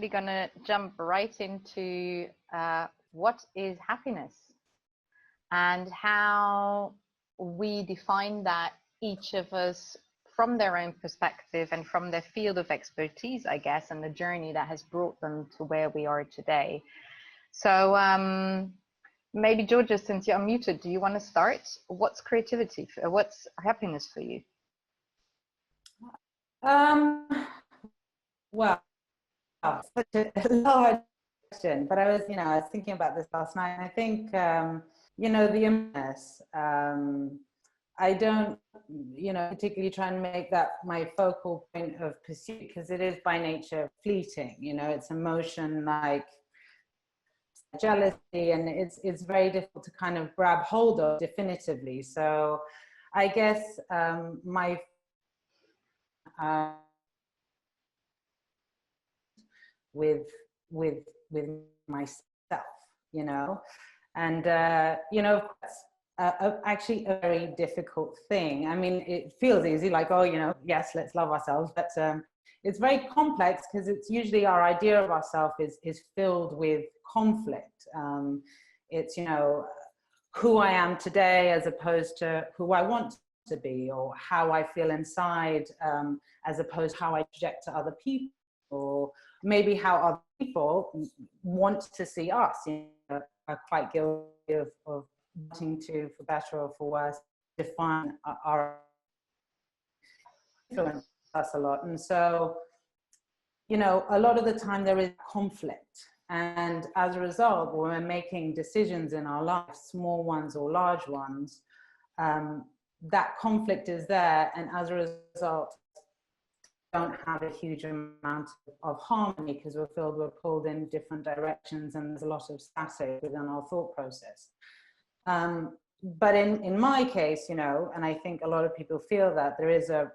actually going to jump right into what is happiness and how we define that, each of us from their own perspective and from their field of expertise, I guess, and the journey that has brought them to where we are today. So maybe Georgia, since you're unmuted, do you want to start? What's creativity? What's happiness for you? Well, such a large question, but I was thinking about this last night. And I think, the awareness, I don't, particularly try and make that my focal point of pursuit, because it is by nature fleeting. It's emotion like jealousy, and it's very difficult to kind of grab hold of definitively. So I guess my with myself, and actually a very difficult thing. I mean, it feels easy, like, oh, yes, let's love ourselves, but it's very complex, because it's usually our idea of ourselves is filled with conflict. It's who I am today as opposed to who I want to be, or how I feel inside as opposed to how I project to other people, or maybe how other people want to see us. Are quite guilty of wanting to, for better or for worse, define our influence us a lot. And so, a lot of the time there is conflict. And as a result, when we're making decisions in our life, small ones or large ones, that conflict is there. And as a result, don't have a huge amount of harmony, because we're pulled in different directions, and there's a lot of static within our thought process. But in my case, and I think a lot of people feel that there is a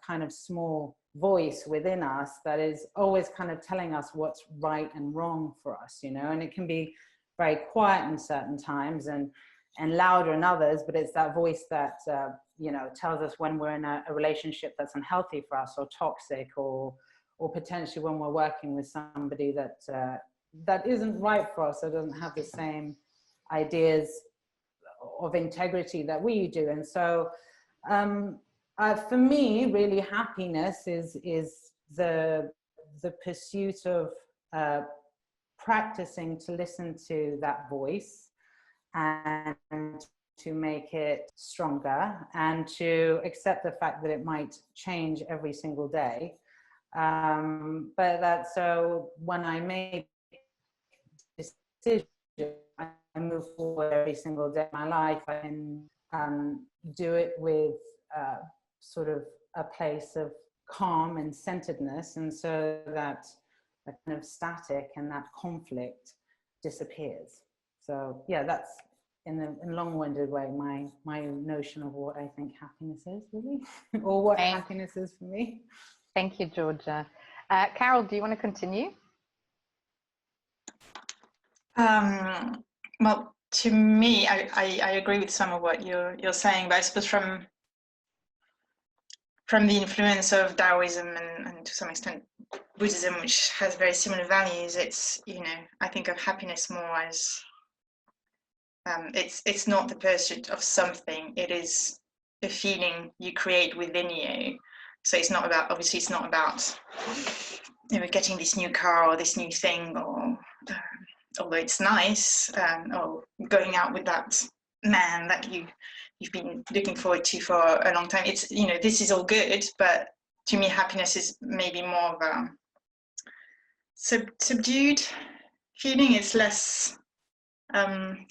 kind of small voice within us that is always kind of telling us what's right and wrong for us, and it can be very quiet in certain times and louder in others, but it's that voice that tells us when we're in a relationship that's unhealthy for us, or toxic, or potentially when we're working with somebody that isn't right for us, or doesn't have the same ideas of integrity that we do. And so for me, really, happiness is the pursuit of practicing to listen to that voice, and to make it stronger, and to accept the fact that it might change every single day. But that, so when I make decisions, I move forward every single day of my life. I can do it with sort of a place of calm and centeredness, and so that kind of static and that conflict disappears. So yeah, that's in a long-winded way my notion of what I think happiness is, really, or what happiness is for me. Thank you, Georgia. Carol, do you want to continue? Well, to me, I agree with some of what you're saying, but I suppose from the influence of Taoism and to some extent Buddhism, which has very similar values, it's, I think of happiness more as it's not the pursuit of something, it is a feeling you create within you. So it's not about, obviously it's not about getting this new car or this new thing, or although it's nice, or going out with that man that you've been looking forward to for a long time. It's, this is all good, but to me happiness is maybe more of a subdued feeling. It's less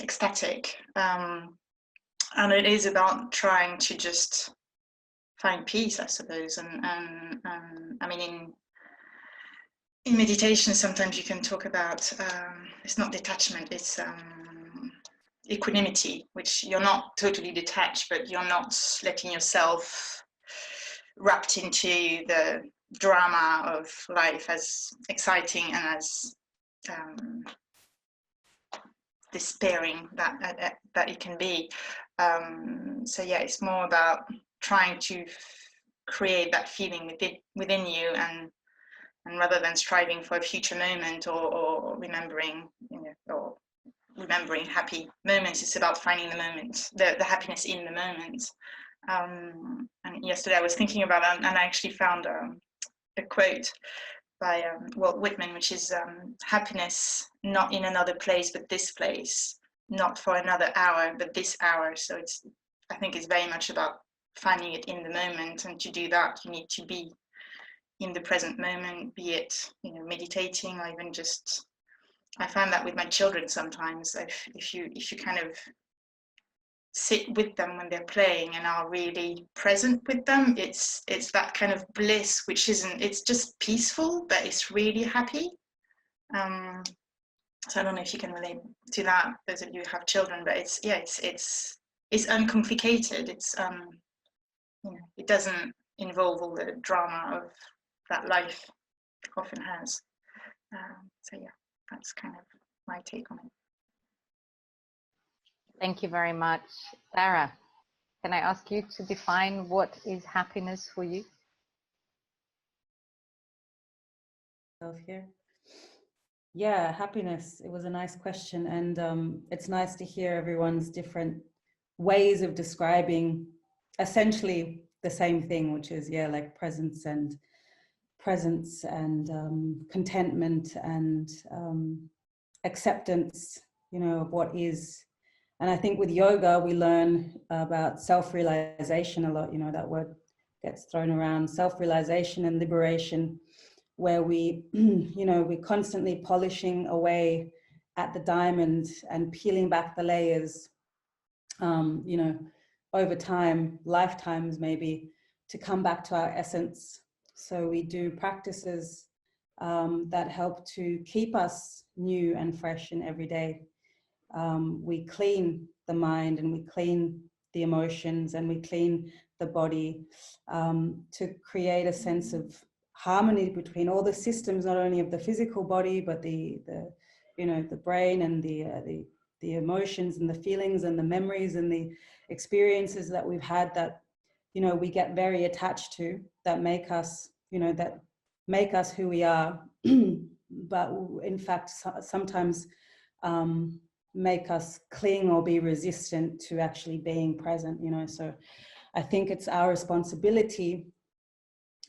ecstatic, and it is about trying to just find peace, I suppose. And I mean, in meditation, sometimes you can talk about it's not detachment, it's equanimity, which you're not totally detached, but you're not letting yourself wrapped into the drama of life, as exciting and as despairing that it can be. So yeah, it's more about trying to create that feeling within you, and And rather than striving for a future moment or remembering, or remembering happy moments, it's about finding the moment, the happiness in the moment. And yesterday I was thinking about it, and I actually found a quote by Walt Whitman, which is happiness not in another place but this place, not for another hour but this hour. So I think it's very much about finding it in the moment, and to do that you need to be in the present moment, be it meditating, or even just, I find that with my children sometimes, if you kind of sit with them when they're playing and are really present with them, it's that kind of bliss which isn't, it's just peaceful, but it's really happy. So I don't know if you can relate to that, those of you who have children, but it's uncomplicated. It's it doesn't involve all the drama of that life often has. So yeah, that's kind of my take on it. Thank you very much. Sarah, can I ask you to define what is happiness for you? Here. Yeah, happiness. It was a nice question, and it's nice to hear everyone's different ways of describing essentially the same thing, which is like presence and contentment and acceptance, of what is. And I think with yoga we learn about self-realization a lot. That word gets thrown around, self-realization and liberation, where we, we're constantly polishing away at the diamond and peeling back the layers, over time, lifetimes maybe, to come back to our essence. So we do practices that help to keep us new and fresh in every day. We clean the mind, and we clean the emotions, and we clean the body to create a sense of harmony between all the systems, not only of the physical body, but the brain and the emotions and the feelings and the memories and the experiences that we've had that, we get very attached to, that make us, that make us who we are, but in fact, sometimes make us cling or be resistant to actually being present, So I think it's our responsibility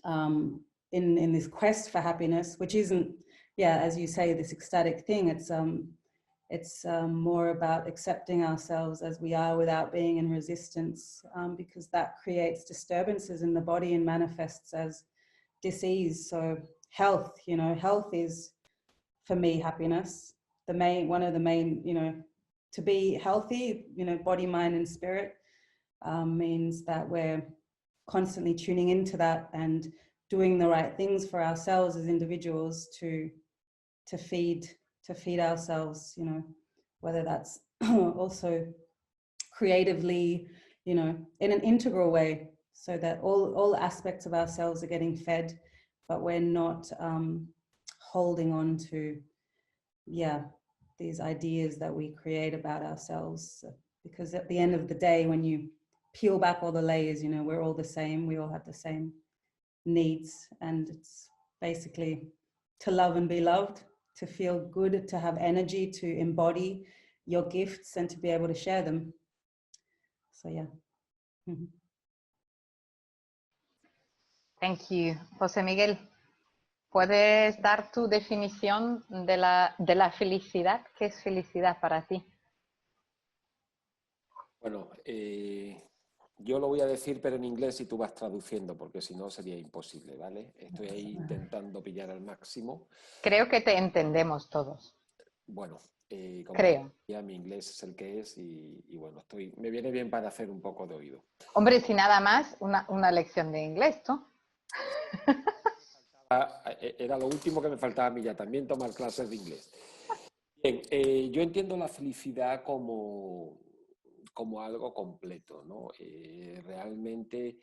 in this quest for happiness, which isn't, as you say, this ecstatic thing. It's more about accepting ourselves as we are without being in resistance, because that creates disturbances in the body and manifests as disease. So health, health is, for me, happiness. One of the main, to be healthy, body, mind, and spirit, means that we're constantly tuning into that and doing the right things for ourselves as individuals to feed ourselves, whether that's also creatively, in an integral way, so that all aspects of ourselves are getting fed, but we're not holding on to these ideas that we create about ourselves. Because at the end of the day, when you peel back all the layers, we're all the same, we all have the same needs, and it's basically to love and be loved, to feel good, to have energy, to embody your gifts and to be able to share them. So Thank you. José Miguel, ¿puedes dar tu definición de la felicidad? ¿Qué es felicidad para ti? Bueno, yo lo voy a decir, pero en inglés, y tú vas traduciendo, porque si no sería imposible, ¿vale? Estoy ahí intentando pillar al máximo. Creo que te entendemos todos. Bueno, como creo. Ya mi inglés es el que es y bueno, me viene bien para hacer un poco de oído. Hombre, si nada más, una lección de inglés, ¿no? Era lo último que me faltaba a mí ya, también tomar clases de inglés. Bien, yo entiendo la felicidad como algo completo, ¿no? Realmente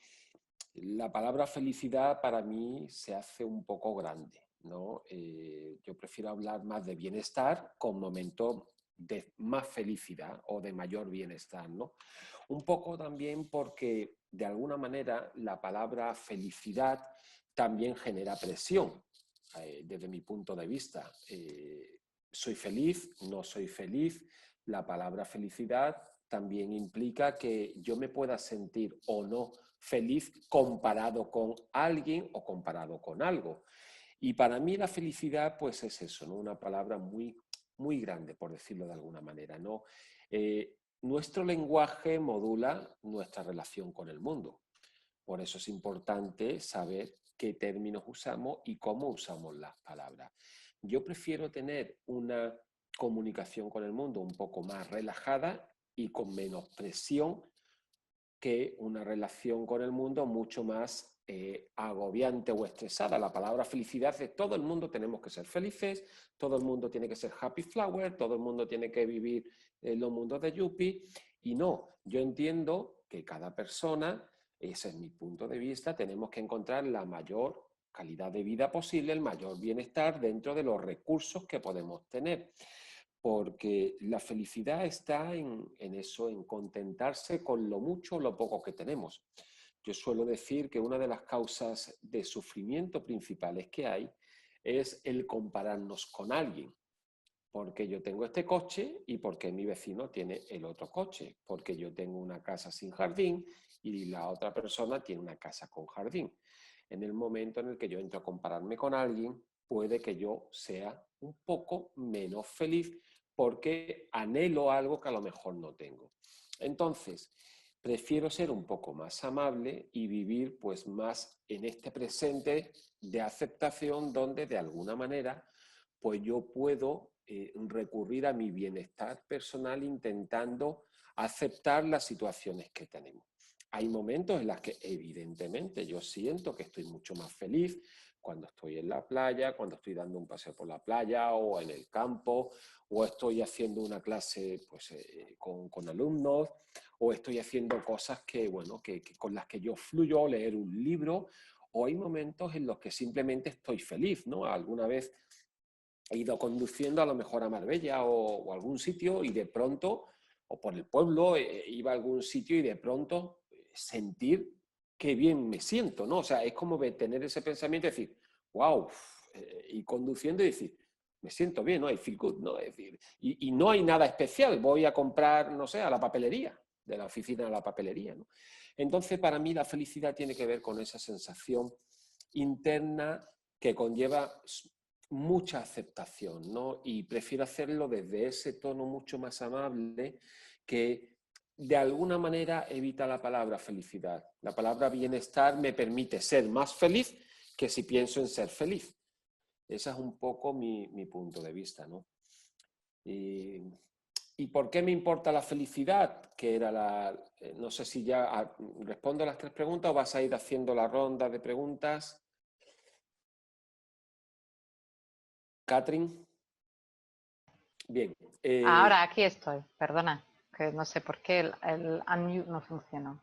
la palabra felicidad para mí se hace un poco grande, ¿no? Yo prefiero hablar más de bienestar con momentos de más felicidad o de mayor bienestar, ¿no? Un poco también porque de alguna manera la palabra felicidad también genera presión, desde mi punto de vista. ¿Soy feliz? ¿No soy feliz? La palabra felicidad también implica que yo me pueda sentir o no feliz comparado con alguien o comparado con algo. Y para mí la felicidad pues es eso, ¿no? Una palabra muy, muy grande, por decirlo de alguna manera, ¿no? Nuestro lenguaje modula nuestra relación con el mundo. Por eso es importante saber qué términos usamos y cómo usamos las palabras. Yo prefiero tener una comunicación con el mundo un poco más relajada y con menos presión que una relación con el mundo mucho más agobiante o estresada. La palabra felicidad es todo el mundo tenemos que ser felices, todo el mundo tiene que ser happy flower, todo el mundo tiene que vivir en los mundos de Yuppie. Y no, yo entiendo que cada persona, ese es mi punto de vista, tenemos que encontrar la mayor calidad de vida posible, el mayor bienestar dentro de los recursos que podemos tener. Porque la felicidad está en eso, en contentarse con lo mucho o lo poco que tenemos. Yo suelo decir que una de las causas de sufrimiento principales que hay es el compararnos con alguien. Porque yo tengo este coche y porque mi vecino tiene el otro coche. Porque yo tengo una casa sin jardín y la otra persona tiene una casa con jardín. En el momento en el que yo entro a compararme con alguien, puede que yo sea un poco menos feliz porque anhelo algo que a lo mejor no tengo. Entonces, prefiero ser un poco más amable y vivir pues más en este presente de aceptación donde de alguna manera pues yo puedo recurrir a mi bienestar personal intentando aceptar las situaciones que tenemos. Hay momentos en los que evidentemente yo siento que estoy mucho más feliz cuando estoy en la playa, cuando estoy dando un paseo por la playa o en el campo, o estoy haciendo una clase pues, con alumnos, o estoy haciendo cosas que, bueno, con las que yo fluyo, leer un libro, o hay momentos en los que simplemente estoy feliz, ¿no? Alguna vez he ido conduciendo a lo mejor a Marbella o algún sitio y de pronto, o por el pueblo, iba a algún sitio y de pronto sentir qué bien me siento, ¿no? O sea, es como tener ese pensamiento y decir, wow, y conduciendo y decir, me siento bien, ¿no? I feel good, ¿no? Es decir, y no hay nada especial, voy a comprar, no sé, a la papelería, de la oficina a la papelería, ¿no? Entonces, para mí la felicidad tiene que ver con esa sensación interna que conlleva mucha aceptación, ¿no? Y prefiero hacerlo desde ese tono mucho más amable que de alguna manera evita la palabra felicidad. La palabra bienestar me permite ser más feliz que si pienso en ser feliz. Ese es un poco mi punto de vista, ¿no? ¿Y por qué me importa la felicidad? Que era no sé si ya respondo a las 3 preguntas o vas a ir haciendo la ronda de preguntas. Catherine. Bien. Ahora aquí estoy, perdona, que no sé por qué el unmute no funcionó.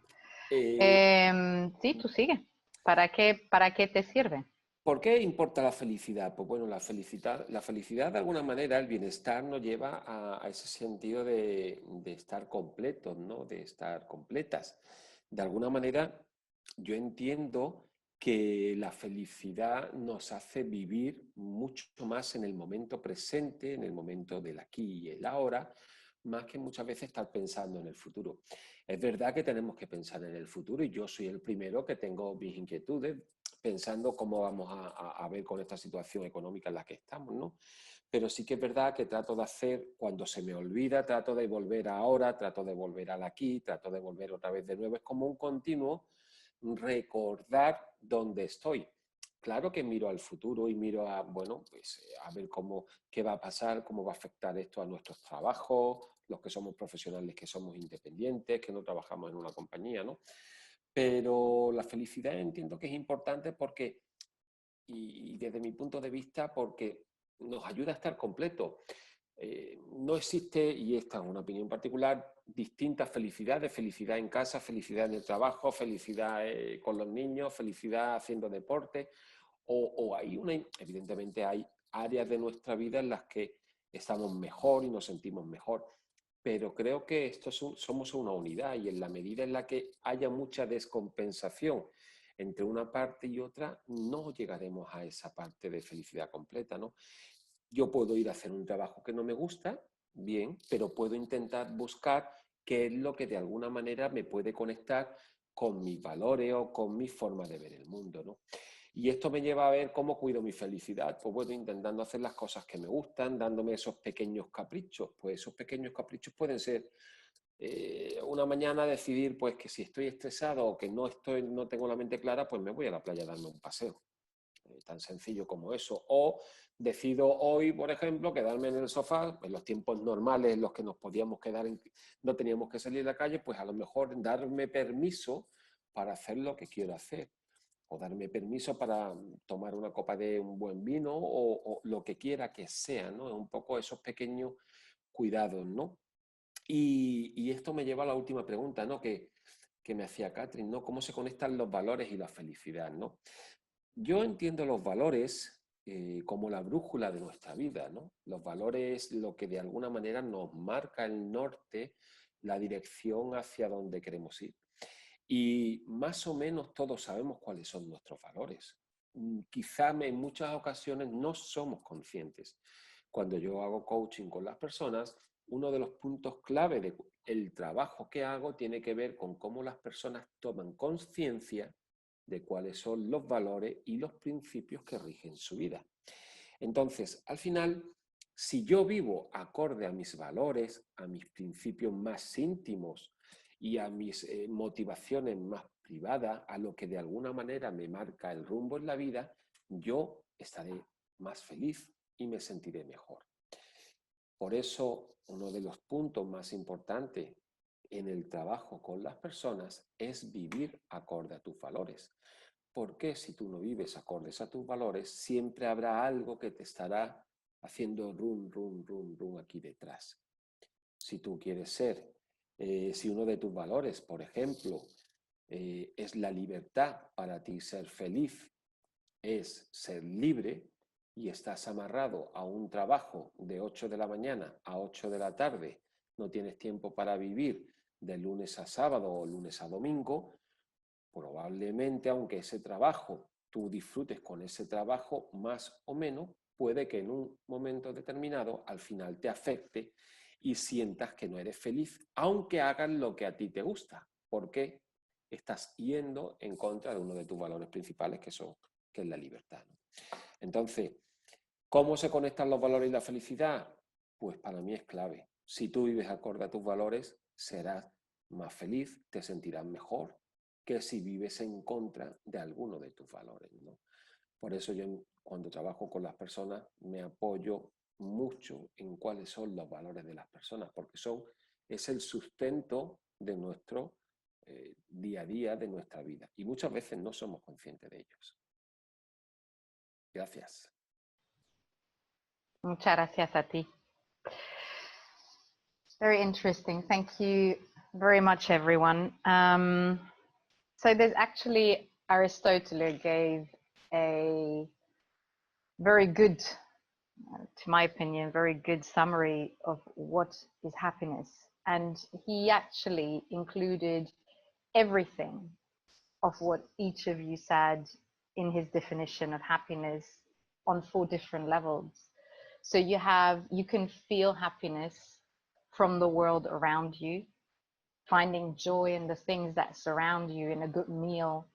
Sí, tú sigue. ¿Para qué te sirve? ¿Por qué importa la felicidad? Pues bueno, la felicidad de alguna manera, el bienestar nos lleva a ese sentido de estar completos, ¿no? De estar completas. De alguna manera, yo entiendo que la felicidad nos hace vivir mucho más en el momento presente, en el momento del aquí y el ahora, más que muchas veces estar pensando en el futuro. Es verdad que tenemos que pensar en el futuro y yo soy el primero que tengo mis inquietudes pensando cómo vamos a ver con esta situación económica en la que estamos, ¿no? Pero sí que es verdad que trato de hacer, cuando se me olvida, trato de volver ahora, trato de volver al aquí, trato de volver otra vez de nuevo. Es como un continuo recordar dónde estoy. Claro que miro al futuro y miro a, bueno, pues a ver qué va a pasar, cómo va a afectar esto a nuestros trabajos, los que somos profesionales, que somos independientes, que no trabajamos en una compañía, ¿no? Pero la felicidad entiendo que es importante porque, y desde mi punto de vista, porque nos ayuda a estar completos. No existe, y esta es una opinión particular, distintas felicidades, felicidad en casa, felicidad en el trabajo, felicidad con los niños, felicidad haciendo deporte, o evidentemente hay áreas de nuestra vida en las que estamos mejor y nos sentimos mejor, pero creo que somos una unidad y en la medida en la que haya mucha descompensación entre una parte y otra no llegaremos a esa parte de felicidad completa, ¿no? Yo puedo ir a hacer un trabajo que no me gusta, bien, pero puedo intentar buscar qué es lo que de alguna manera me puede conectar con mis valores o con mi forma de ver el mundo, ¿no? Y esto me lleva a ver cómo cuido mi felicidad. Pues bueno, intentando hacer las cosas que me gustan, dándome esos pequeños caprichos. Pues esos pequeños caprichos pueden ser una mañana decidir pues que si estoy estresado o que no tengo la mente clara, pues me voy a la playa a darme un paseo. Tan sencillo como eso. O decido hoy, por ejemplo, quedarme en el sofá, en los tiempos normales en los que nos podíamos quedar, no teníamos que salir a la calle, pues a lo mejor darme permiso para hacer lo que quiero hacer. O darme permiso para tomar una copa de un buen vino o lo que quiera que sea, ¿no? Un poco esos pequeños cuidados, ¿no? Y esto me lleva a la última pregunta, ¿no? Que me hacía Catherine, ¿no? ¿Cómo se conectan los valores y la felicidad, ¿no? Yo entiendo los valores como la brújula de nuestra vida, ¿no? Los valores, lo que de alguna manera nos marca el norte, la dirección hacia donde queremos ir. Y más o menos todos sabemos cuáles son nuestros valores. Quizá en muchas ocasiones no somos conscientes. Cuando yo hago coaching con las personas, uno de los puntos clave del trabajo que hago tiene que ver con cómo las personas toman conciencia de cuáles son los valores y los principios que rigen su vida. Entonces, al final, si yo vivo acorde a mis valores, a mis principios más íntimos y a mis motivaciones más privadas, a lo que de alguna manera me marca el rumbo en la vida, yo estaré más feliz y me sentiré mejor. Por eso, uno de los puntos más importantes en el trabajo con las personas es vivir acorde a tus valores. Porque si tú no vives acordes a tus valores, siempre habrá algo que te estará haciendo run, run, run, run aquí detrás. Si tú quieres ser, si uno de tus valores, por ejemplo, es la libertad para ti, ser feliz, es ser libre y estás amarrado a un trabajo de 8 de la mañana a 8 de la tarde, no tienes tiempo para vivir de lunes a sábado o lunes a domingo, probablemente, aunque ese trabajo, tú disfrutes con ese trabajo más o menos, puede que en un momento determinado al final te afecte y sientas que no eres feliz, aunque hagas lo que a ti te gusta, porque estás yendo en contra de uno de tus valores principales, que es la libertad, ¿no? Entonces, ¿cómo se conectan los valores y la felicidad? Pues para mí es clave. Si tú vives acorde a tus valores, serás más feliz, te sentirás mejor que si vives en contra de alguno de tus valores, ¿no? Por eso yo cuando trabajo con las personas me apoyo mucho en cuáles son los valores de las personas, porque es el sustento de nuestro día a día, de nuestra vida. Y muchas veces no somos conscientes de ellos. Gracias. Muchas gracias a ti. Very interesting. Thank you very much, everyone. So there's actually, Aristotle gave a very good, to my opinion, very good summary of what is happiness. And he actually included everything of what each of you said in his definition of happiness on 4 different levels. So you can feel happiness from the world around you, finding joy in the things that surround you, in a good meal.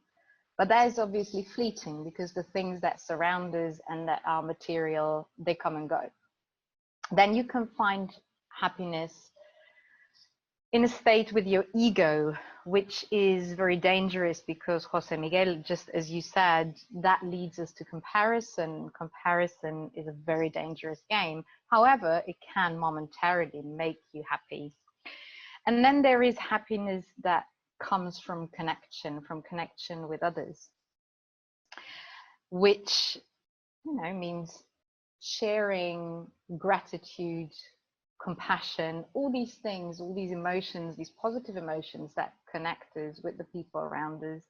But that is obviously fleeting, because the things that surround us and that are material, they come and go. Then you can find happiness in a state with your ego, which is very dangerous, because Jose Miguel, just as you said, that leads us to comparison. Comparison is a very dangerous game. However, it can momentarily make you happy. And then there is happiness that comes from connection with others, which, means sharing gratitude, compassion, all these things, all these emotions, these positive emotions that connect us with the people around us,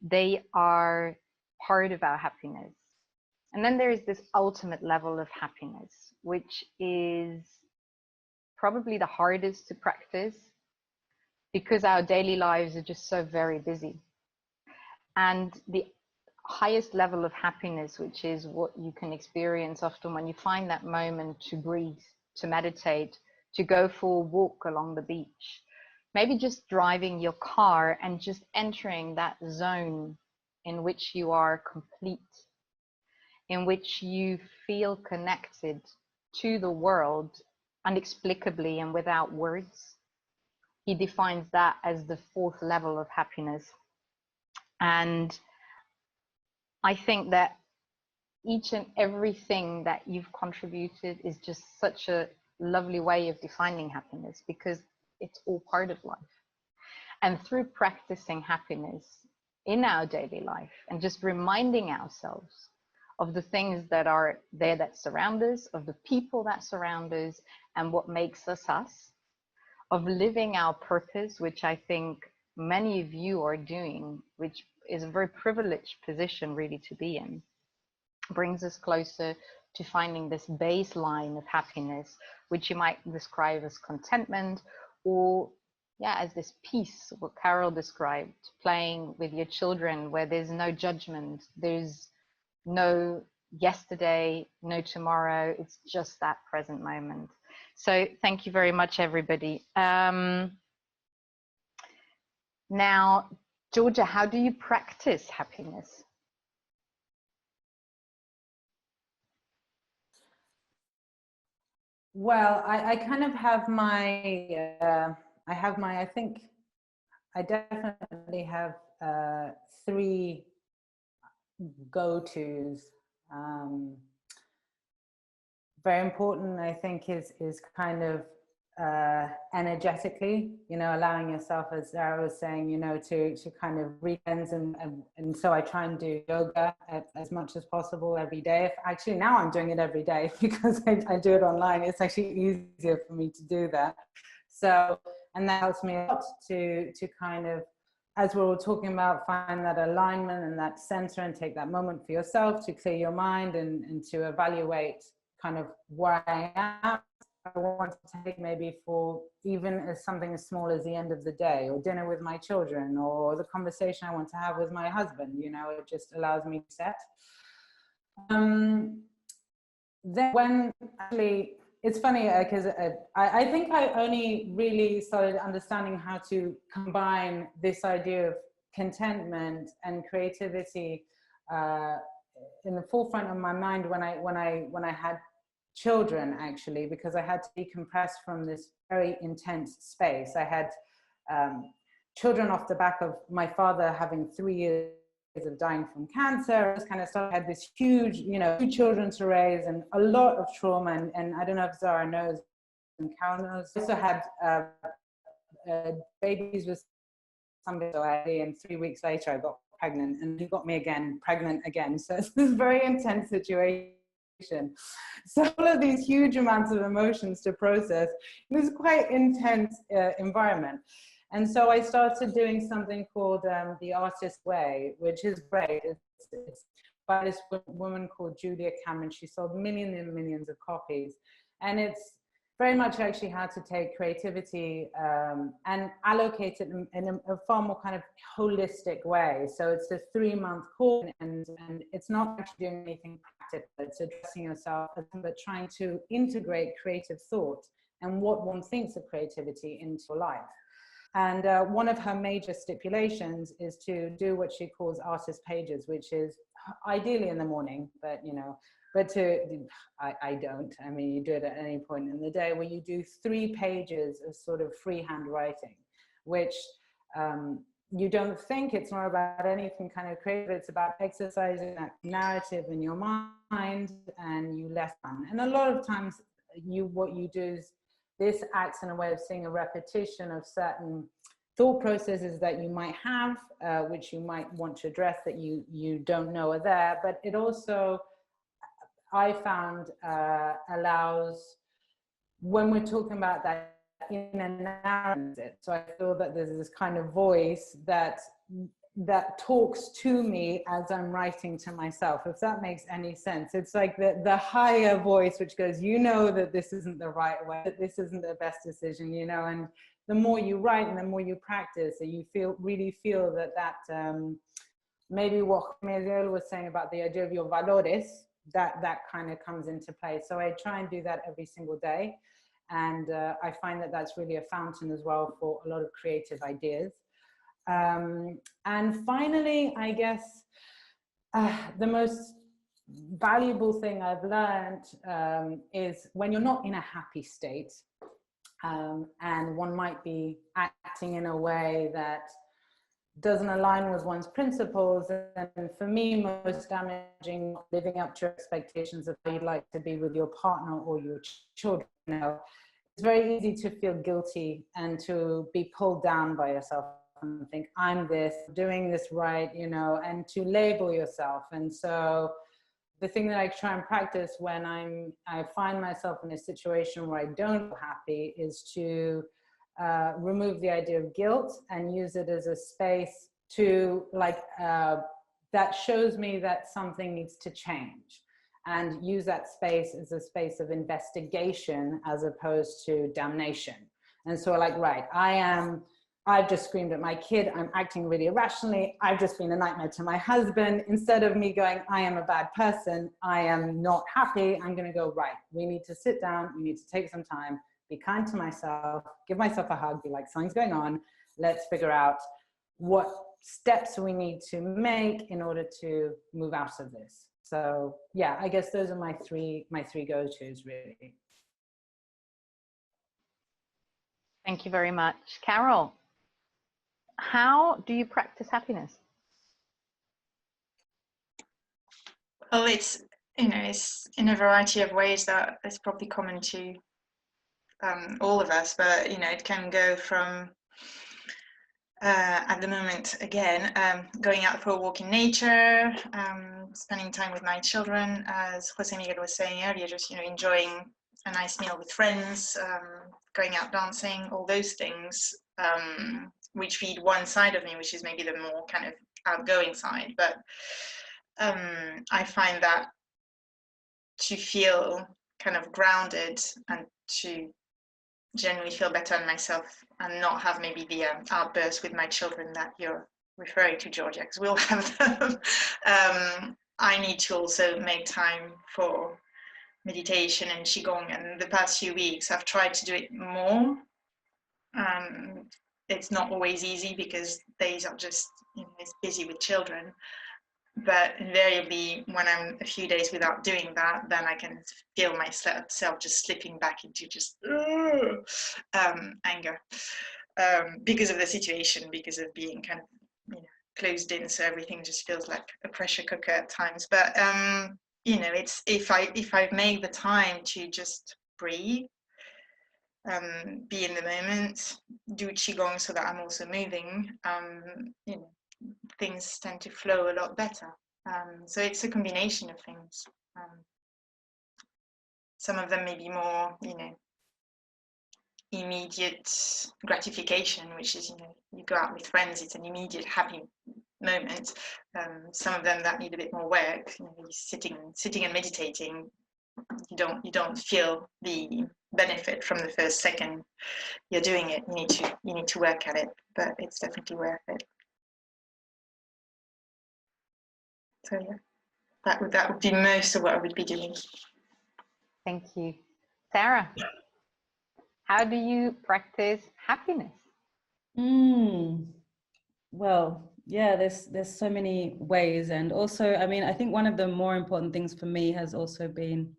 they are part of our happiness. And then there is this ultimate level of happiness, which is probably the hardest to practice, because our daily lives are just so very busy. And the highest level of happiness, which is what you can experience often when you find that moment to breathe, to meditate, to go for a walk along the beach, maybe just driving your car and just entering that zone in which you are complete, in which you feel connected to the world inexplicably and without words. He defines that as the fourth level of happiness. And I think that each and everything that you've contributed is just such a lovely way of defining happiness, because it's all part of life. And through practicing happiness in our daily life and just reminding ourselves of the things that are there that surround us, of the people that surround us, and what makes us us, of living our purpose, which I think many of you are doing, which is a very privileged position really to be in, brings us closer to finding this baseline of happiness, which you might describe as contentment, or as this peace, what Carol described, playing with your children where there's no judgment, there's no yesterday, no tomorrow, it's just that present moment. So thank you very much, everybody. Now, Georgia, how do you practice happiness? Well, I kind of have I think I definitely have three go-tos. Very important, I think, is kind of energetically, allowing yourself, as Sarah was saying, to kind of re-cleanse, and so I try and do yoga as much as possible every day. Actually, now I'm doing it every day because I do it online. It's actually easier for me to do that. So, and that helps me a lot to kind of, as we're all talking about, find that alignment and that center, and take that moment for yourself to clear your mind and to evaluate kind of where I am. I want to take maybe for even as something as small as the end of the day, or dinner with my children, or the conversation I want to have with my husband. It just allows me to set. Then when actually, it's funny because I think I only really started understanding how to combine this idea of contentment and creativity in the forefront of my mind when I had children, actually, because I had to decompress from this very intense space. I had children off the back of my father having 3 years of dying from cancer. Just kind of started, had this huge, 2 children to raise and a lot of trauma. And I don't know if Zara knows and Carol knows. I also had babies with somebody, and 3 weeks later I got pregnant, and he got me again, pregnant again. So it's this very intense situation. So all of these huge amounts of emotions to process. It was quite intense environment. And so I started doing something called the Artist Way, which is great. It's by this woman called Julia Cameron. She sold millions and millions of copies. And it's very much actually how to take creativity and allocate it in a far more kind of holistic way. So it's a 3-month course, and it's not actually doing anything practical. It's addressing yourself, but trying to integrate creative thought and what one thinks of creativity into life. And one of her major stipulations is to do what she calls artist pages, which is ideally in the morning, but I don't. I mean, you do it at any point in the day, where you do 3 pages of sort of freehand writing, which you don't think, it's not about anything kind of creative. It's about exercising that narrative in your mind, and you let fun. And a lot of times what you do is, this acts in a way of seeing a repetition of certain thought processes that you might have, which you might want to address, that you don't know are there. But it also, I found, allows, when we're talking about that inner narrative, so I feel that there's this kind of voice that talks to me as I'm writing to myself, if that makes any sense. It's like the higher voice which goes, that this isn't the right way, that this isn't the best decision, and the more you write and the more you practice, so you really feel that maybe what Miguel was saying about the idea of your valores, that kind of comes into play. So I try and do that every single day. And I find that that's really a fountain as well for a lot of creative ideas. And finally, I guess the most valuable thing I've learned is when you're not in a happy state, and one might be acting in a way that doesn't align with one's principles. And for me, most damaging, living up to your expectations of how you'd like to be with your partner or your children. You know, it's very easy to feel guilty and to be pulled down by yourself and think, I'm this, doing this right, you know, and to label yourself. And so the thing that I try and practice when I find myself in a situation where I don't feel happy is to remove the idea of guilt and use it as a space to that shows me that something needs to change, and use that space as a space of investigation as opposed to damnation. And so like, right, I've just screamed at my kid, I'm acting really irrationally, I've just been a nightmare to my husband. Instead of me going, I am a bad person, I am not happy, I'm gonna go, right, we need to sit down, we need to take some time, be kind to myself, give myself a hug, be like, something's going on, let's figure out what steps we need to make in order to move out of this. So yeah, I guess those are my three go-tos really. Thank you very much. Carol, how do you practice happiness? Well, it's, you know, it's in a variety of ways that is probably common to all of us, but, you know, it can go from, at the moment, again, going out for a walk in nature, spending time with my children, as Jose Miguel was saying earlier, just, you know, enjoying a nice meal with friends, going out dancing, all those things, which feed one side of me, which is maybe the more kind of outgoing side. But I find that to feel kind of grounded and to generally feel better in myself and not have maybe the outburst with my children that you're referring to, Georgia, because we'll have them. I need to also make time for meditation and Qigong, and the past few weeks I've tried to do it more. It's not always easy because days are just, you know, it's busy with children, but invariably when I'm a few days without doing that, then I can feel myself just slipping back into just anger, because of the situation, because of being kind of, you know, closed in, so everything just feels like a pressure cooker at times. But you know, it's if I make the time to just breathe, be in the moment, do Qigong so that I'm also moving, you know, things tend to flow a lot better. So it's a combination of things. Some of them may be more, you know, immediate gratification, which is, you know, you go out with friends, it's an immediate happy moment. Some of them that need a bit more work, you know, sitting and meditating, you don't feel the benefit from the first second you're doing it. You need to work at it, but it's definitely worth it. So yeah, that would be most of what I would be doing. Thank you. Sarah, how do you practice happiness? Well, yeah, there's so many ways. And also, I mean, I think one of the more important things for me has also been,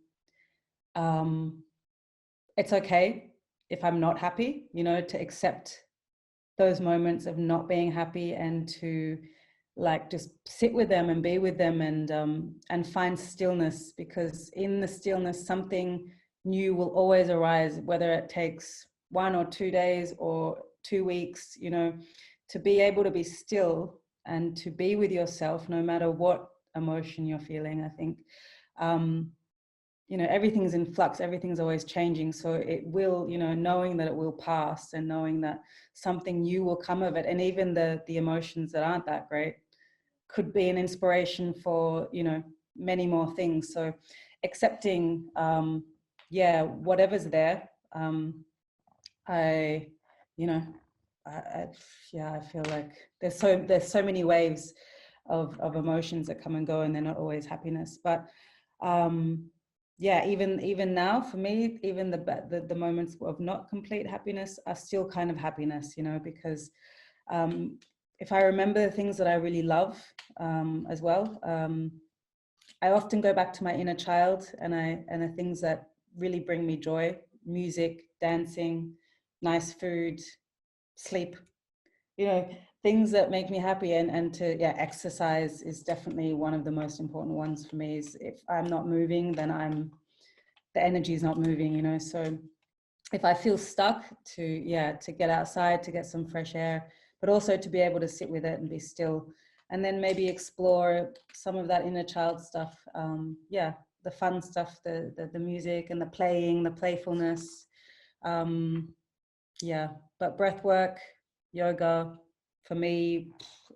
it's okay if I'm not happy, you know, to accept those moments of not being happy and to like just sit with them and be with them and find stillness, because in the stillness something new will always arise, whether it takes 1 or 2 days or 2 weeks, you know, to be able to be still and to be with yourself no matter what emotion you're feeling. I think you know, everything's in flux, everything's always changing, so it will, you know, knowing that it will pass and knowing that something new will come of it, and even the emotions that aren't that great could be an inspiration for, you know, many more things. So accepting yeah, whatever's there. I you know, I feel like there's so many ways of emotions that come and go, and they're not always happiness. But yeah, even now for me, even the moments of not complete happiness are still kind of happiness, you know, because if I remember the things that I really love as well, I often go back to my inner child and the things that really bring me joy: music, dancing, nice food, sleep, you know, things that make me happy. And to, yeah, exercise is definitely one of the most important ones for me. Is if I'm not moving, then the energy is not moving, you know. So if I feel stuck, to get outside, to get some fresh air, but also to be able to sit with it and be still, and then maybe explore some of that inner child stuff. Yeah, the fun stuff, the music and the playing, the playfulness. Yeah, but breath work, yoga, for me,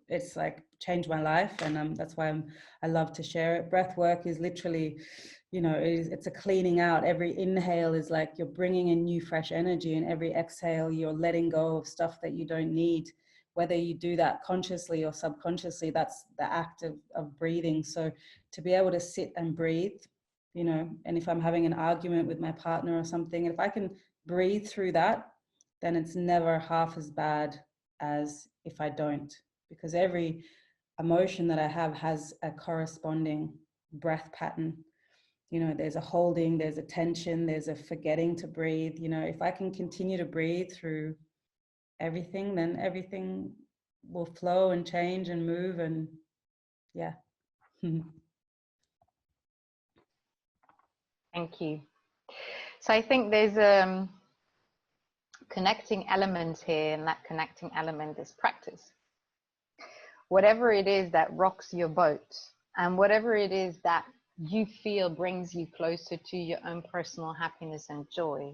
it's like changed my life, and that's why I love to share it. Breath work is literally, you know, it's a cleaning out. Every inhale is like you're bringing in new fresh energy, and every exhale you're letting go of stuff that you don't need. Whether you do that consciously or subconsciously, that's the act of breathing. So to be able to sit and breathe, you know, and if I'm having an argument with my partner or something, if I can breathe through that, then it's never half as bad as if I don't, because every emotion that I have has a corresponding breath pattern. You know, there's a holding, there's a tension, there's a forgetting to breathe. You know, if I can continue to breathe through everything, then everything will flow and change and move, and yeah. Thank you. So I think there's a connecting element here, and that connecting element is practice. Whatever it is that rocks your boat, and whatever it is that you feel brings you closer to your own personal happiness and joy,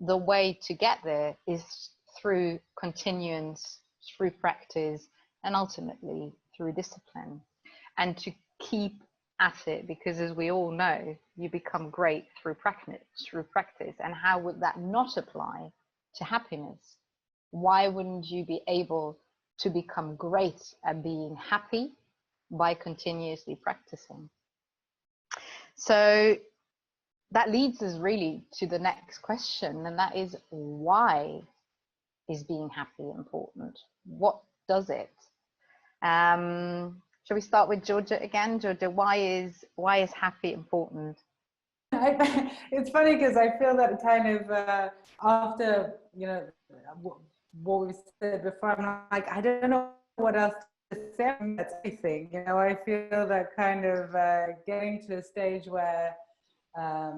the way to get there is through continuance, through practice, and ultimately through discipline, and to keep at it, because as we all know, you become great through practice. And how would that not apply to happiness? Why wouldn't you be able to become great at being happy by continuously practicing? So that leads us really to the next question, and that is, why is being happy important? What does it? Shall we start with Georgia again? Georgia, why is happy important? It's funny because I feel that kind of after, you know, what we said before, I'm like, I don't know what else to say. That's everything, you know. I feel that kind of getting to a stage where I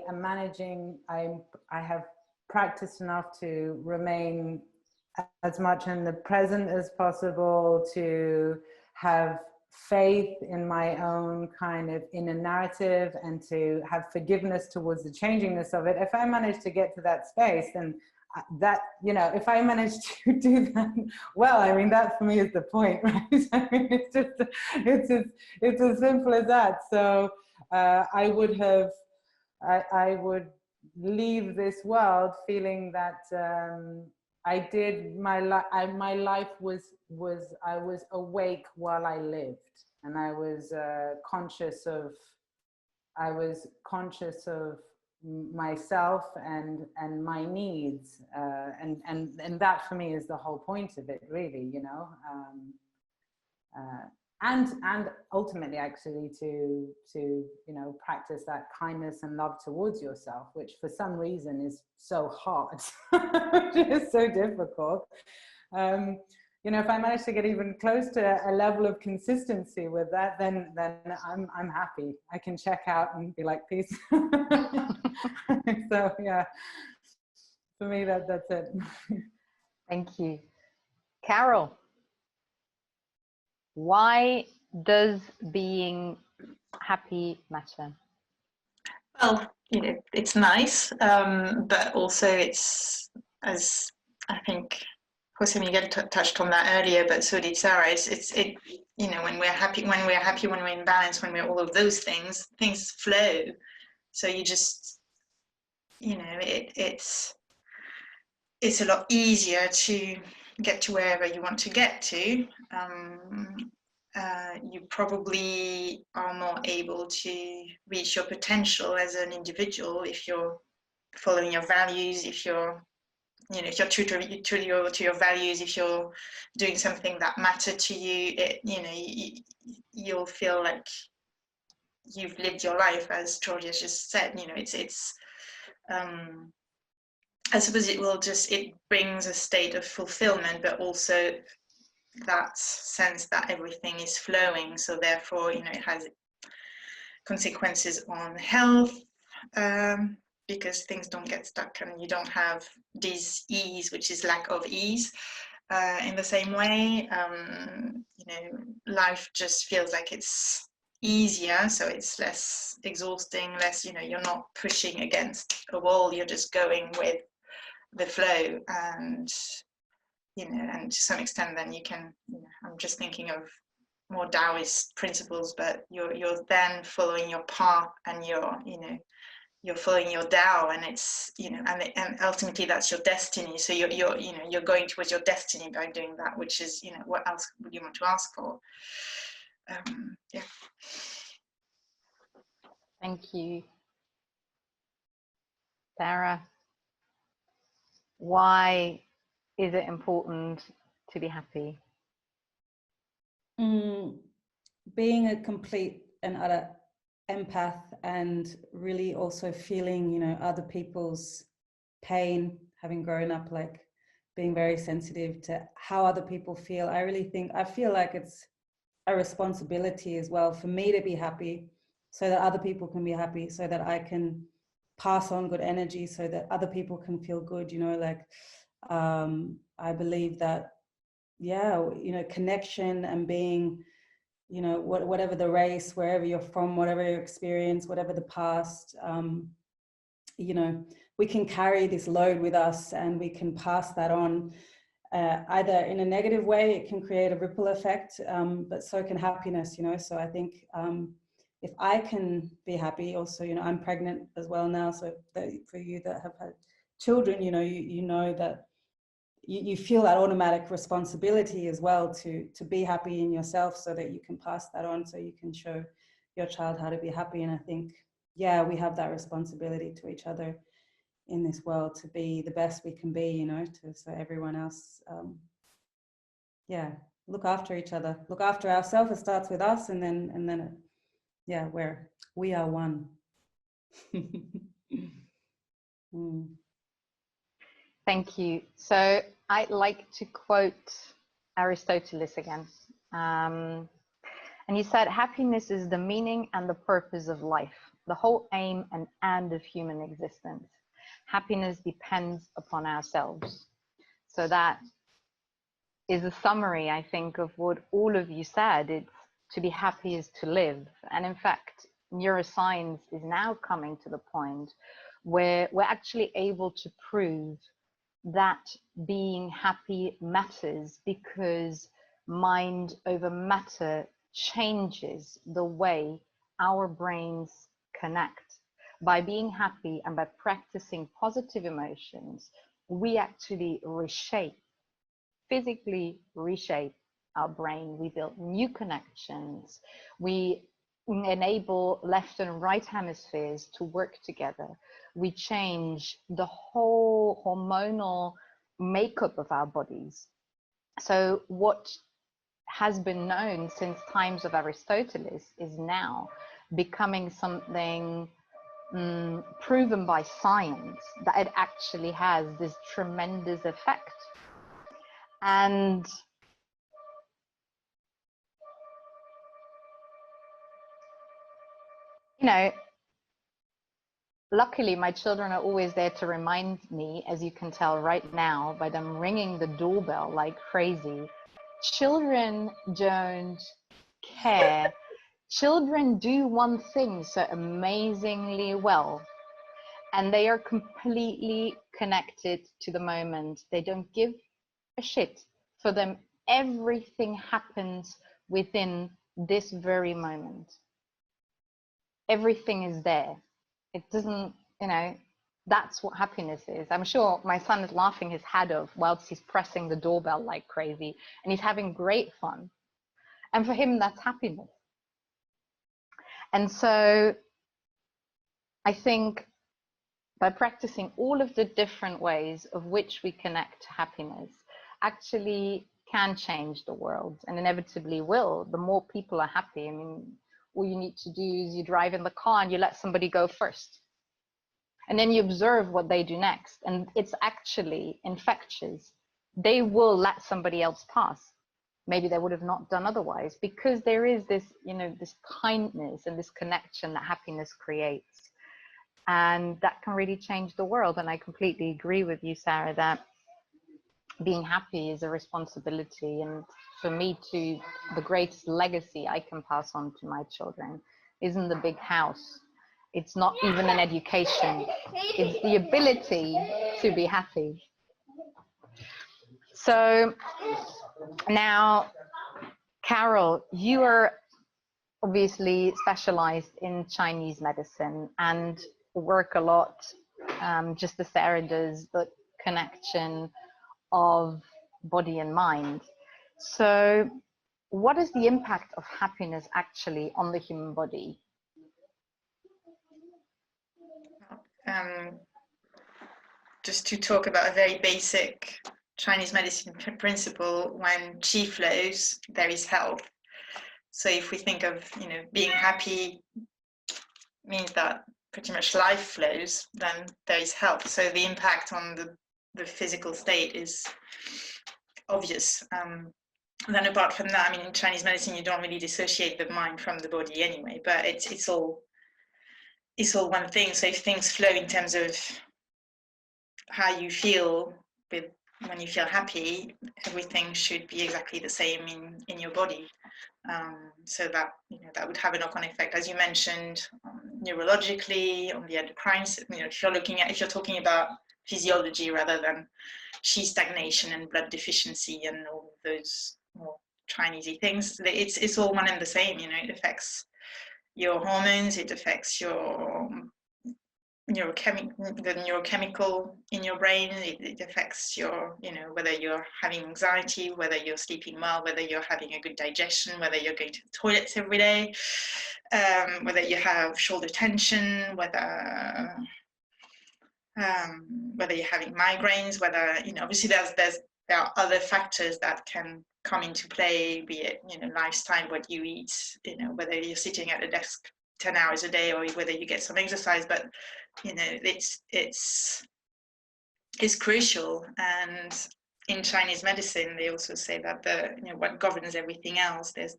am managing, I have practiced enough to remain as much in the present as possible, to have faith in my own kind of inner narrative, and to have forgiveness towards the changingness of it. If I manage to get to that space, then that, you know, if I manage to do that, well, I mean, that for me is the point, right? I mean, it's just, it's as simple as that. So I would leave this world feeling that I did my life was I was awake while I lived, and I was conscious of myself and my needs, and that for me is the whole point of it, really, you know. And ultimately, actually, to you know, practice that kindness and love towards yourself, which for some reason is so hard, which is so difficult. You know, if I manage to get even close to a level of consistency with that, then I'm happy. I can check out and be like, peace. So yeah, for me that's it. Thank you. Carol, why does being happy matter? Well, you know, it's nice, but also it's, as I think Jose Miguel touched on that earlier, but so did Sarah. It you know, when we're happy, when we're in balance, when we're all of those things flow. So you just, you know, it's a lot easier to get to wherever you want to get to, you probably are more able to reach your potential as an individual if you're following your values, if you're, you know, if you're true to your values, if you're doing something that matter to you, you know, you'll feel like you've lived your life, as Georgia just said. You know, it's I suppose it brings a state of fulfillment, but also that sense that everything is flowing. So therefore, you know, it has consequences on health, because things don't get stuck and you don't have this ease, which is lack of ease. In the same way, you know, life just feels like it's easier, so it's less exhausting, less, you know, you're not pushing against a wall, you're just going with the flow. And, you know, and to some extent then you can, you know, I'm just thinking of more Taoist principles, but you're then following your path, and you're, you know, you're following your Tao, and it's, you know, and ultimately that's your destiny. So you're you know, you're going towards your destiny by doing that, which is, you know, what else would you want to ask for? Yeah. Thank you. Sarah, why is it important to be happy? Being a complete and utter empath, and really also feeling, you know, other people's pain, having grown up like being very sensitive to how other people feel. I feel like it's a responsibility as well for me to be happy, so that other people can be happy, so that I can pass on good energy, so that other people can feel good, you know, like I believe that, yeah, you know, connection and being, you know, whatever the race, wherever you're from, whatever your experience, whatever the past, you know, we can carry this load with us, and we can pass that on, either in a negative way. It can create a ripple effect, but so can happiness, you know. So I think if I can be happy also, you know, I'm pregnant as well now, so that for you that have had children, you know, you know that you feel that automatic responsibility as well to be happy in yourself, so that you can pass that on, so you can show your child how to be happy. And I think, yeah, we have that responsibility to each other in this world, to be the best we can be, you know, so everyone else, yeah, look after each other, look after ourselves. It starts with us, and then yeah, we are one. Thank you. So I'd like to quote Aristotle again. And he said, happiness is the meaning and the purpose of life, the whole aim and end of human existence. Happiness depends upon ourselves. So that is a summary, I think, of what all of you said. It's to be happy is to live. And in fact, neuroscience is now coming to the point where we're actually able to prove that being happy matters, because mind over matter changes the way our brains connect. By being happy and by practicing positive emotions, we actually physically reshape our brain. We build new connections. We enable left and right hemispheres to work together. We change the whole hormonal makeup of our bodies. So what has been known since times of Aristotle is now becoming something proven by science, that it actually has this tremendous effect. And you know, luckily my children are always there to remind me, as you can tell right now by them ringing the doorbell like crazy. Children don't care. Children do one thing so amazingly well, and they are completely connected to the moment. They don't give a shit. For them, everything happens within this very moment. Everything is there. It doesn't, you know, that's what happiness is. I'm sure my son is laughing his head off whilst he's pressing the doorbell like crazy, and he's having great fun. And for him, that's happiness. And so I think by practicing all of the different ways of which we connect to happiness actually can change the world, and inevitably will. The more people are happy, I mean, all you need to do is you drive in the car and you let somebody go first. And then you observe what they do next. And it's actually infectious. They will let somebody else pass. Maybe they would have not done otherwise, because there is this, you know, this kindness and this connection that happiness creates. And that can really change the world. And I completely agree with you, Sarah, that being happy is a responsibility. And for me too, the greatest legacy I can pass on to my children isn't the big house. It's not even an education. It's the ability to be happy. So now, Carol, you are obviously specialized in Chinese medicine and work a lot, just as Sarah does, the connection of body and mind. So what is the impact of happiness actually on the human body? Just to talk about a very basic Chinese medicine principle, when qi flows, there is health. So if we think of, you know, being happy means that pretty much life flows, then there is health. So the impact on the physical state is obvious. Then apart from that, I mean, in Chinese medicine, you don't really dissociate the mind from the body anyway, but it's all one thing. So if things flow in terms of how you feel when you feel happy, everything should be exactly the same in your body. So that, you know, that would have a knock-on effect, as you mentioned, neurologically, on the endocrine. You know, if you're talking about physiology rather than qi stagnation and blood deficiency and all those more Chinesey things, it's all one and the same. You know, it affects your hormones, it affects your the neurochemical in your brain, it affects your, you know, whether you're having anxiety, whether you're sleeping well, whether you're having a good digestion, whether you're going to the toilets every day, whether you have shoulder tension, whether you're having migraines, whether, you know, obviously there are other factors that can come into play, be it, you know, lifestyle, what you eat, you know, whether you're sitting at a desk 10 hours a day or whether you get some exercise, but you know, it's crucial. And in Chinese medicine, they also say that what governs everything else, there's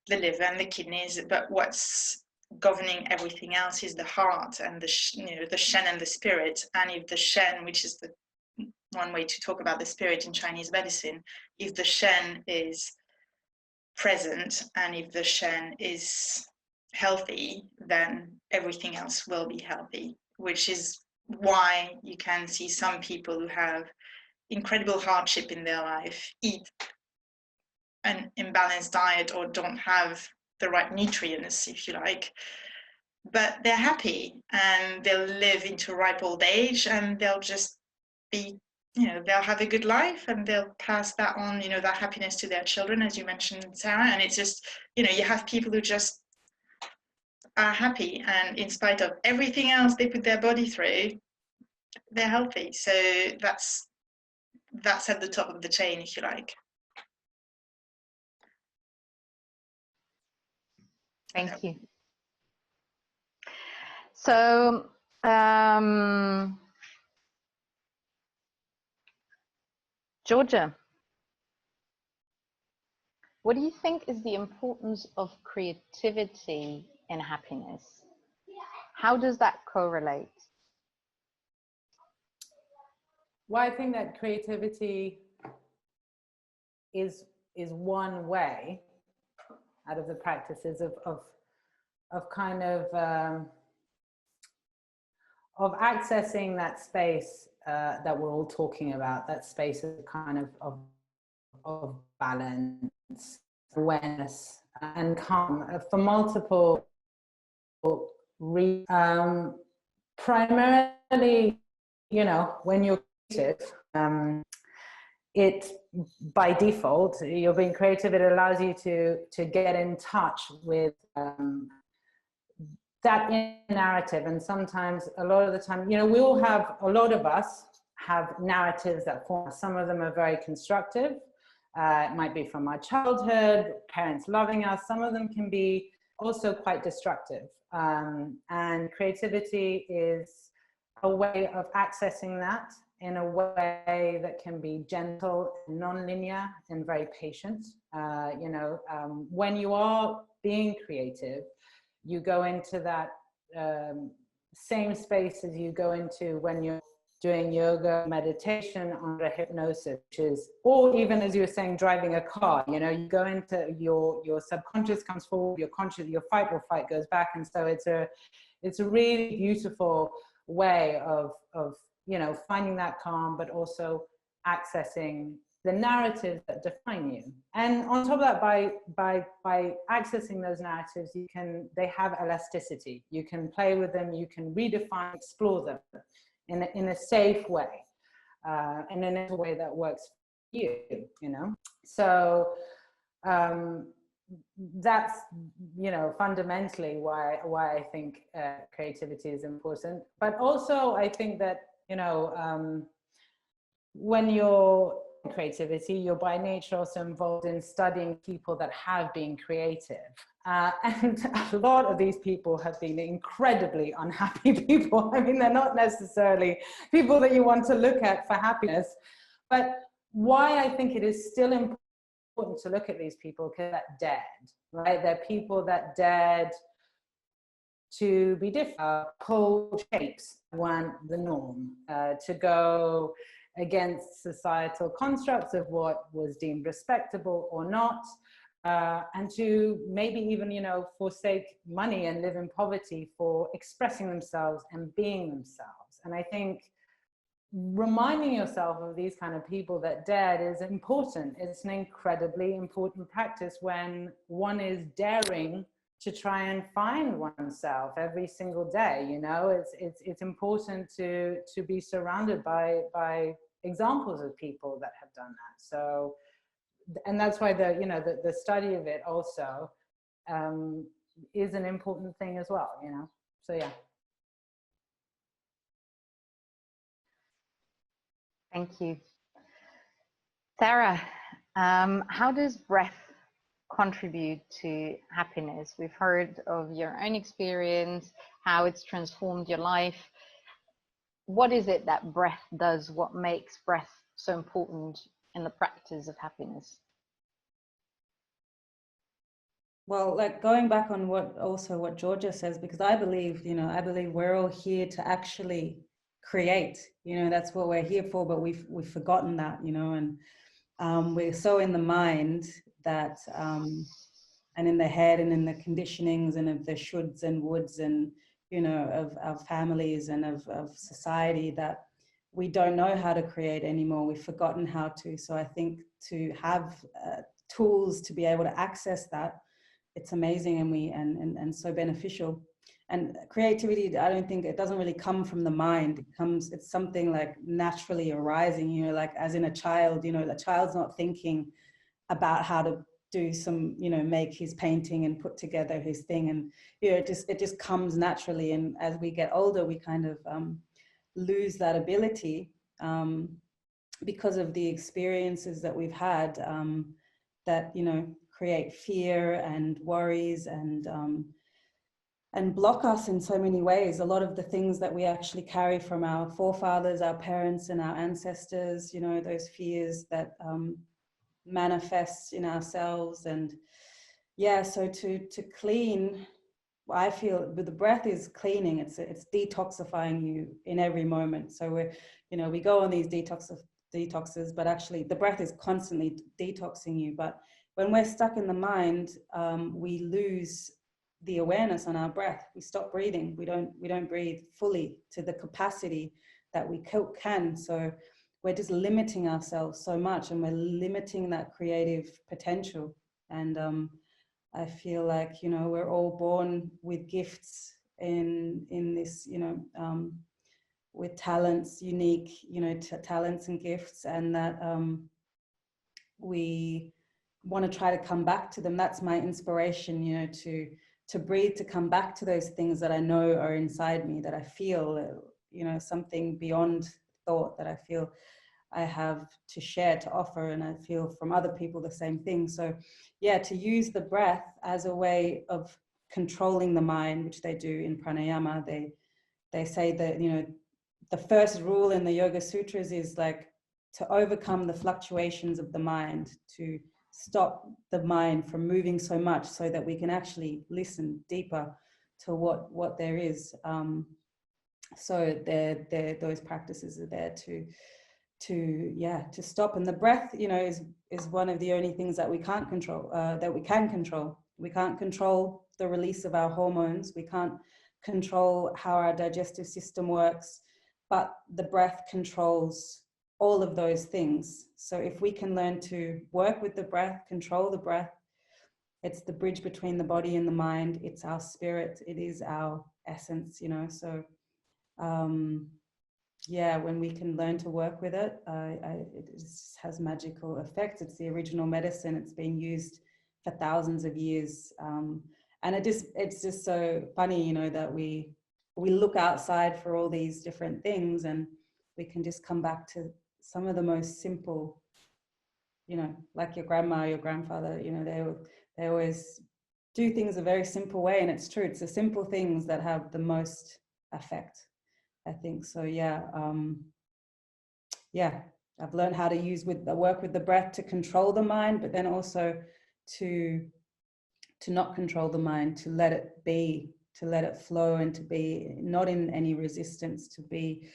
the liver and the kidneys, but what's governing everything else is the heart and the Shen and the spirit. And if the Shen, which is the one way to talk about the spirit in Chinese medicine, if the Shen is present and if the Shen is healthy, then everything else will be healthy, which is why you can see some people who have incredible hardship in their life eat an imbalanced diet or don't have the right nutrients, if you like, but they're happy and they'll live into ripe old age and they'll just be, you know, they'll have a good life and they'll pass that on, you know, that happiness to their children, as you mentioned, Sarah. And it's just, you know, you have people who just are happy, and in spite of everything else they put their body through, they're healthy. So that's at the top of the chain, if you like. Thank you. So Georgia, what do you think is the importance of creativity in happiness? How does that correlate? Well, I think that creativity is one way out of the practices of kind of accessing that space that we're all talking about, that space of kind of balance, awareness, and calm for multiple reasons. primarily, you know, when you're creative, it by default, you're being creative, it allows you to get in touch with that narrative. And sometimes, a lot of the time, you know, we all have, a lot of us have narratives that form. Some of them are very constructive. It might be from our childhood, parents loving us. Some of them can be also quite destructive. And creativity is a way of accessing that in a way that can be gentle, non-linear, and very patient. You know, when you are being creative, you go into that same space as you go into when you're doing yoga, meditation, under hypnosis, which is, or even as you were saying, driving a car, you know, you go into your subconscious comes forward, your conscious, your fight or flight goes back. And so it's a really beautiful way of, you know, finding that calm, but also accessing the narratives that define you. And on top of that, by accessing those narratives, they have elasticity. You can play with them, you can redefine, explore them in a safe way, and in a way that works for you, you know? So that's, you know, fundamentally why I think creativity is important. But also I think that, you know, when you're in creativity, you're by nature also involved in studying people that have been creative. And a lot of these people have been incredibly unhappy people. I mean, they're not necessarily people that you want to look at for happiness. But why I think it is still important to look at these people, because that dared, right? They're people that dared to be different, pull shapes, weren't the norm, to go against societal constructs of what was deemed respectable or not, and to maybe even, you know, forsake money and live in poverty for expressing themselves and being themselves. And I think reminding yourself of these kind of people that dared is important. It's an incredibly important practice when one is daring to try and find oneself every single day. You know, it's important to be surrounded by examples of people that have done that. So, and that's why the study of it also is an important thing as well, you know. So yeah. Thank you. Sarah, how does breath contribute to happiness? We've heard of your own experience, how it's transformed your life. What is it that breath does? What makes breath so important in the practice of happiness? Well, like going back on what Georgia says, because I believe we're all here to actually create, you know, that's what we're here for, but we've forgotten that, you know, and we're so in the mind that, and in the head and in the conditionings and of the shoulds and woulds and, you know, of our families and of society, that we don't know how to create anymore. We've forgotten how to. So I think to have tools to be able to access that, it's amazing and so beneficial. And creativity, I don't think, it doesn't really come from the mind. It's something like naturally arising, you know, like as in a child, you know, the child's not thinking about how to do some, you know, make his painting and put together his thing. And, you know, it just comes naturally. And as we get older, we kind of lose that ability because of the experiences that we've had that, you know, create fear and worries and block us in so many ways. A lot of the things that we actually carry from our forefathers, our parents and our ancestors, you know, those fears that manifest in ourselves. And yeah, so to clean, I feel with the breath is cleaning, it's detoxifying you in every moment. So we're, you know, we go on these detoxes, but actually the breath is constantly detoxing you. But when we're stuck in the mind, we lose the awareness on our breath. We stop breathing. We don't breathe fully to the capacity that we can. So we're just limiting ourselves so much, and we're limiting that creative potential. And I feel like, you know, we're all born with gifts in this, you know, with talents, unique, you know, talents and gifts, and that we want to try to come back to them. That's my inspiration, you know, to breathe, to come back to those things that I know are inside me, that I feel, you know, something beyond thought that I feel I have to share, to offer, and I feel from other people the same thing. So yeah, to use the breath as a way of controlling the mind, which they do in pranayama. They say that, you know, the first rule in the Yoga Sutras is like to overcome the fluctuations of the mind, to stop the mind from moving so much so that we can actually listen deeper to what there is. So those practices are there to stop. And the breath, you know, is one of the only things that we can't control, that we can control. We can't control the release of our hormones. We can't control how our digestive system works, but the breath controls all of those things. So if we can learn to work with the breath, control the breath, it's the bridge between the body and the mind. It's our spirit. It is our essence, you know. So yeah, when we can learn to work with it, it just has magical effects. It's the original medicine. It's been used for thousands of years. And it's just so funny, you know, that we look outside for all these different things, and we can just come back to some of the most simple, you know, like your grandma, your grandfather, you know, they always do things a very simple way. And it's true, it's the simple things that have the most effect, I think. So yeah, yeah, I've learned how to work with the breath to control the mind, but then also to not control the mind, to let it be, to let it flow, and to be not in any resistance, to be,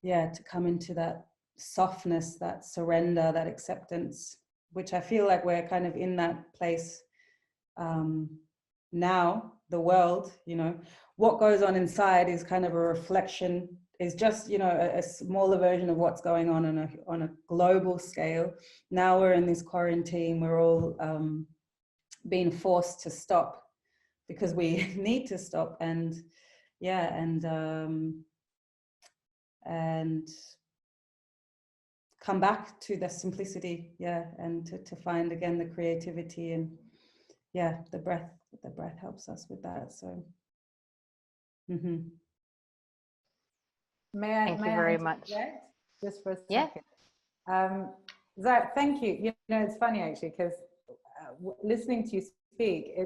yeah, to come into that softness, that surrender, that acceptance, which I feel like we're kind of in that place now. The world, you know, what goes on inside is kind of a reflection, is just, you know, a smaller version of what's going on a global scale. Now we're in this quarantine, we're all being forced to stop because we need to stop, and yeah, and come back to the simplicity, yeah, and to find again the creativity, and yeah, the breath helps us with that. So May I? Thank you very much. Interject? Just for a Yeah. second. Zach, thank you. You know, it's funny actually, because listening to you speak,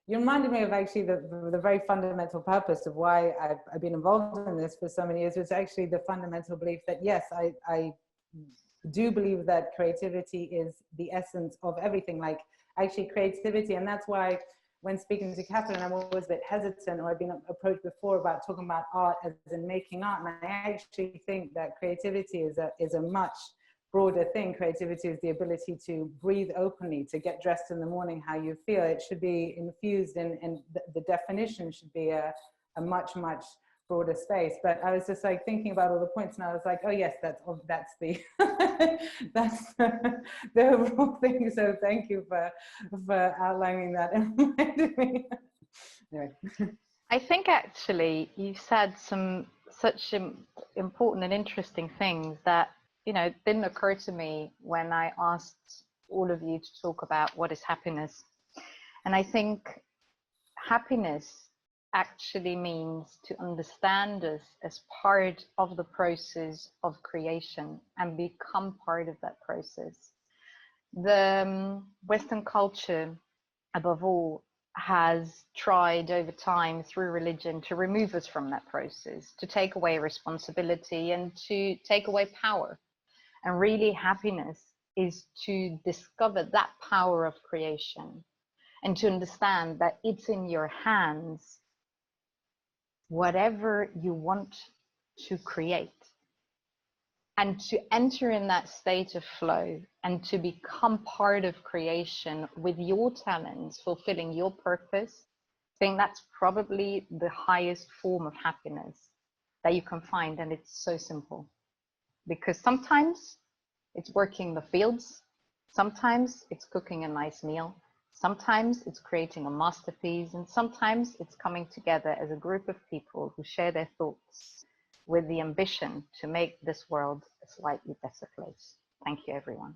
you reminded me of actually the very fundamental purpose of why I've been involved in this for so many years. Was actually the fundamental belief that yes, I do believe that creativity is the essence of everything. Like actually creativity, and that's why when speaking to Catherine, I'm always a bit hesitant, or I've been approached before about talking about art as in making art. And I actually think that creativity is a much broader thing. Creativity is the ability to breathe openly, to get dressed in the morning how you feel. It should be infused and the definition should be a much broader space. But I was just like thinking about all the points, and I was like, oh yes, that's the that's the overall thing. So thank you for outlining that and reminding me. Anyway. I think actually you said some such important and interesting things that, you know, didn't occur to me when I asked all of you to talk about what is happiness. And I think happiness actually means to understand us as part of the process of creation and become part of that process. The Western culture, above all, has tried over time through religion to remove us from that process, to take away responsibility and to take away power. And really happiness is to discover that power of creation and to understand that it's in your hands whatever you want to create, and to enter in that state of flow and to become part of creation with your talents, fulfilling your purpose. I think that's probably the highest form of happiness that you can find. And it's so simple, because sometimes it's working the fields, sometimes it's cooking a nice meal, Sometimes it's creating a masterpiece, and sometimes it's coming together as a group of people who share their thoughts with the ambition to make this world a slightly better place. Thank you, everyone.